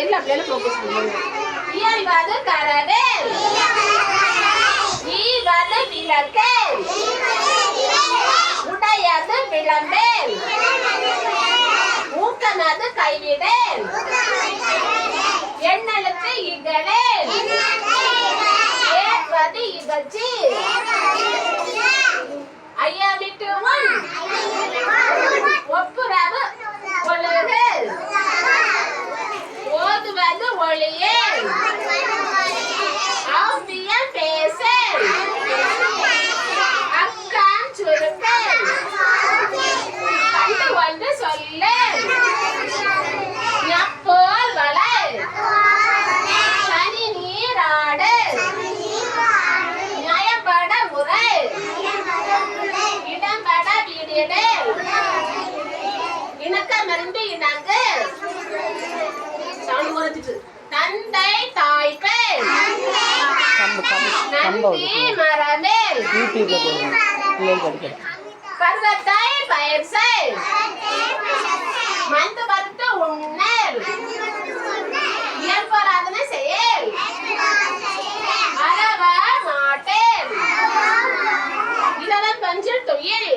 எல்லா பிள்ளைகளும் ஃபோக்கஸ் பண்ணுங்க. இயல்வது கரவேல், ஈவது விளக்கு, உடையது விளம்பேல், ஊக்கமது கைவிடேல், எண்ணலுக்கு இகழேல், ஏற்பது இகழ்ச்சி, ஐயமிட்டு முன் ஒப்புரவு ஒழுகல், ஓதுவது ஒளியேல், ஔவியம் பேசல், அக்கான் சுருக்கல், கண்டு ஒன்று சொல்லல், ஞப்போல் வளல், சனி நீராடல், நியாயப்பட உரல், இடம்பட வீடிடல், இணக்கமிருந்து இணங்கு, சவுண்ட் குறைச்சிட்டு, தந்தை தாய்ப்பேல், நந்தி மரமேல், பருவத்தை பயிர் செய், மந்து பருத்து உண்ணல், இயல்பராதனை செயல், அரவ மாட்டேல், இளவன் பஞ்சில் துயில்,